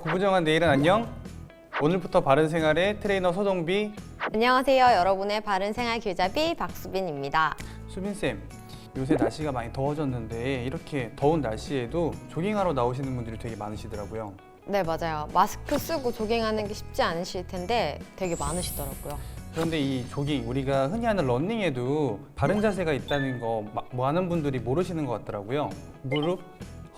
구부정한 내일은 안녕. 오늘부터 바른생활의 트레이너 소정비. 안녕하세요. 여러분의 바른생활 길잡이 박수빈입니다. 수빈쌤, 요새 날씨가 많이 더워졌는데 이렇게 더운 날씨에도 조깅하러 나오시는 분들이 되게 많으시더라고요. 네, 맞아요. 마스크 쓰고 조깅하는 게 쉽지 않으실 텐데 되게 많으시더라고요. 그런데 이 조깅, 우리가 흔히 하는 러닝에도 바른 자세가 있다는 거 많은 분들이 모르시는 것 같더라고요. 무릎,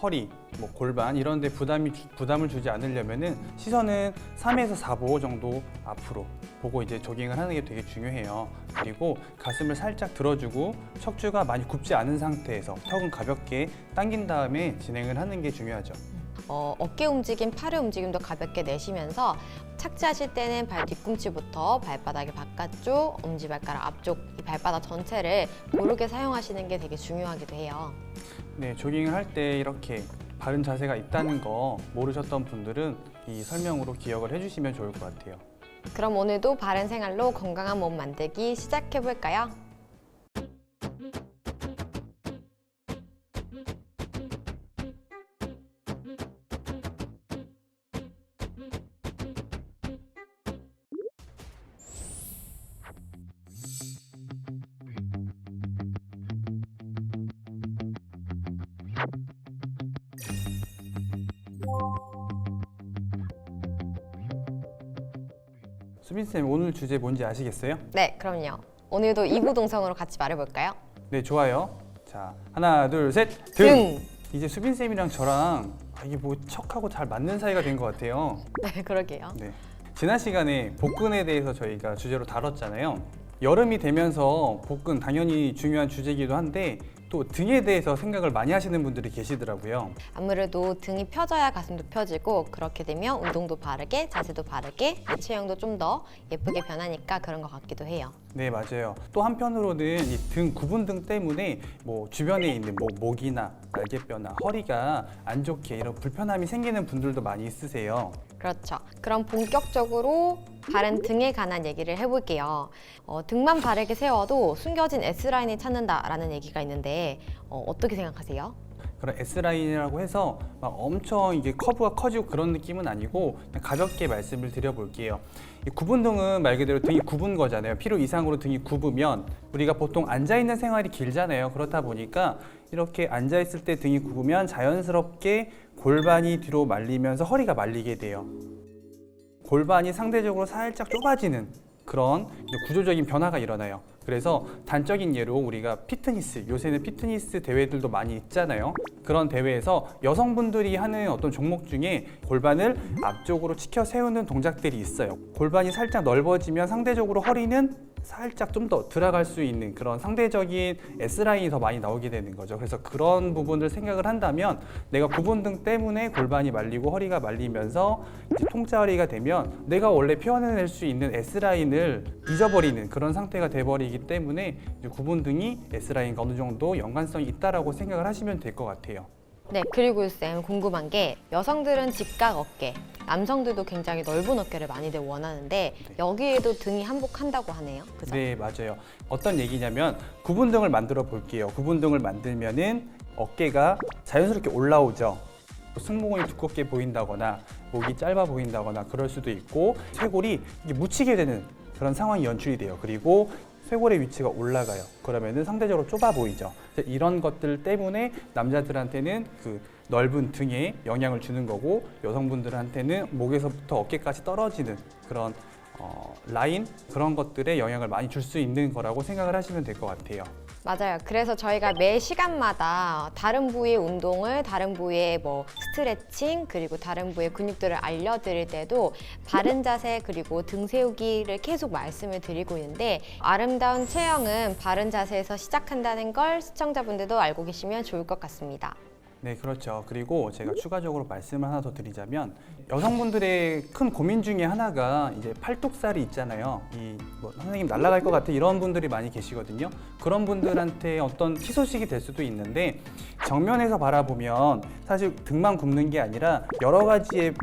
허리, 골반 이런 데 부담을 주지 않으려면은 시선은 3에서 4보 정도 앞으로 보고 이제 조깅을 하는 게 되게 중요해요. 그리고 가슴을 살짝 들어주고 척추가 많이 굽지 않은 상태에서 턱은 가볍게 당긴 다음에 진행을 하는 게 중요하죠. 어깨 움직임, 팔의 움직임도 가볍게 내쉬면서 착지하실 때는 발 뒤꿈치부터 발바닥의 바깥쪽, 엄지발가락 앞쪽 이 발바닥 전체를 고르게 사용하시는 게 되게 중요하기도 해요. 네, 조깅을 할 때 이렇게 바른 자세가 있다는 거 모르셨던 분들은 이 설명으로 기억을 해주시면 좋을 것 같아요. 그럼 오늘도 바른 생활로 건강한 몸 만들기 시작해 볼까요? 수빈쌤, 오늘 주제 뭔지 아시겠어요? 네, 그럼요. 오늘도 이구동성으로 같이 말해볼까요? 네, 좋아요. 자, 하나, 둘, 셋, 등! 이제 수빈쌤이랑 저랑 이게 뭐 척하고 잘 맞는 사이가 된 것 같아요. 네, 그러게요. 네. 지난 시간에 복근에 대해서 저희가 주제로 다뤘잖아요. 여름이 되면서 복근 당연히 중요한 주제이기도 한데 또 등에 대해서 생각을 많이 하시는 분들이 계시더라고요. 아무래도 등이 펴져야 가슴도 펴지고 그렇게 되면 운동도 바르게, 자세도 바르게, 체형도 좀 더 예쁘게 변하니까 그런 것 같기도 해요. 네, 맞아요. 또 한편으로는 이 등 구분 등 때문에 주변에 있는 목이나 날개뼈나 허리가 안 좋게 이런 불편함이 생기는 분들도 많이 있으세요. 그렇죠. 그럼 본격적으로 바른 등에 관한 얘기를 해볼게요. 등만 바르게 세워도 숨겨진 S라인이 찾는다라는 얘기가 있는데 어떻게 생각하세요? 그런 S라인이라고 해서 막 엄청 이게 커브가 커지고 그런 느낌은 아니고 그냥 가볍게 말씀을 드려볼게요. 이 구분등은 말 그대로 등이 굽은 거잖아요. 필요 이상으로 등이 굽으면 우리가 보통 앉아있는 생활이 길잖아요. 그렇다 보니까 이렇게 앉아있을 때 등이 굽으면 자연스럽게 골반이 뒤로 말리면서 허리가 말리게 돼요. 골반이 상대적으로 살짝 좁아지는 그런 구조적인 변화가 일어나요. 그래서 단적인 예로 우리가 피트니스, 요새는 피트니스 대회들도 많이 있잖아요. 그런 대회에서 여성분들이 하는 어떤 종목 중에 골반을 앞쪽으로 치켜 세우는 동작들이 있어요. 골반이 살짝 넓어지면 상대적으로 허리는 살짝 좀 더 들어갈 수 있는 그런 상대적인 S라인이 더 많이 나오게 되는 거죠. 그래서 그런 부분을 생각을 한다면 내가 구분등 때문에 골반이 말리고 허리가 말리면서 이제 통짜리가 되면 내가 원래 표현해낼 수 있는 S라인을 잊어버리는 그런 상태가 돼버리기 때문에 이제 구분등이 S라인과 어느 정도 연관성이 있다라고 생각을 하시면 될 것 같아요. 네, 그리고 쌤 궁금한 게 여성들은 직각 어깨, 남성들도 굉장히 넓은 어깨를 많이들 원하는데 여기에도 등이 한복한다고 하네요. 그죠? 네, 맞아요. 어떤 얘기냐면 구분등을 만들어 볼게요. 구분등을 만들면은 어깨가 자연스럽게 올라오죠. 승모근이 두껍게 보인다거나 목이 짧아 보인다거나 그럴 수도 있고 쇄골이 이게 묻히게 되는 그런 상황이 연출이 돼요. 그리고 쇄골의 위치가 올라가요. 그러면은 상대적으로 좁아 보이죠. 이런 것들 때문에 남자들한테는 그 넓은 등에 영향을 주는 거고 여성분들한테는 목에서부터 어깨까지 떨어지는 그런 라인 그런 것들에 영향을 많이 줄 수 있는 거라고 생각을 하시면 될 것 같아요. 맞아요. 그래서 저희가 매 시간마다 다른 부위의 운동을 다른 부위의 스트레칭 그리고 다른 부위의 근육들을 알려드릴 때도 바른 자세 그리고 등 세우기를 계속 말씀을 드리고 있는데 아름다운 체형은 바른 자세에서 시작한다는 걸 시청자분들도 알고 계시면 좋을 것 같습니다. 네, 그렇죠. 그리고 제가 추가적으로 말씀을 하나 더 드리자면 여성분들의 큰 고민 중에 하나가 이제 팔뚝살이 있잖아요. 선생님 날아갈 것 같아 이런 분들이 많이 계시거든요. 그런 분들한테 어떤 희소식이 될 수도 있는데 정면에서 바라보면 사실 등만 굽는 게 아니라 여러 가지의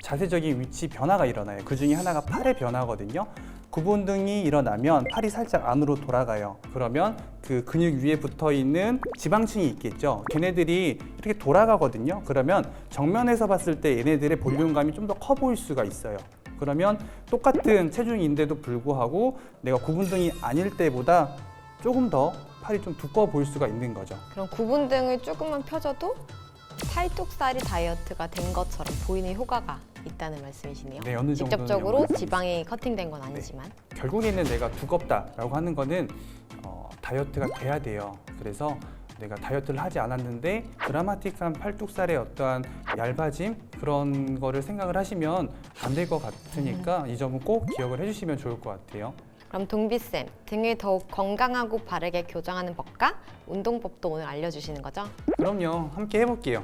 자세적인 위치 변화가 일어나요. 그 중에 하나가 팔의 변화거든요. 구분등이 일어나면 팔이 살짝 안으로 돌아가요. 그러면 그 근육 위에 붙어 있는 지방층이 있겠죠. 걔네들이 이렇게 돌아가거든요. 그러면 정면에서 봤을 때 얘네들의 볼륨감이 좀 더 커 보일 수가 있어요. 그러면 똑같은 체중인데도 불구하고 내가 구분등이 아닐 때보다 조금 더 팔이 좀 두꺼워 보일 수가 있는 거죠. 그럼 구분등을 조금만 펴줘도 팔뚝살이 다이어트가 된 것처럼 보이는 효과가 있다는 말씀이시네요. 네, 어느 정도는 직접적으로 연관이 지방이 커팅된 건 아니지만. 결국에는 내가 두껍다라고 하는 거는 다이어트가 돼야 돼요. 그래서 내가 다이어트를 하지 않았는데 드라마틱한 팔뚝살의 어떠한 얇아짐 그런 거를 생각을 하시면 안 될 것 같으니까 이 점은 꼭 기억을 해주시면 좋을 것 같아요. 그럼 동비쌤, 등을 더욱 건강하고 바르게 교정하는 법과 운동법도 오늘 알려주시는 거죠? 그럼요, 함께 해볼게요.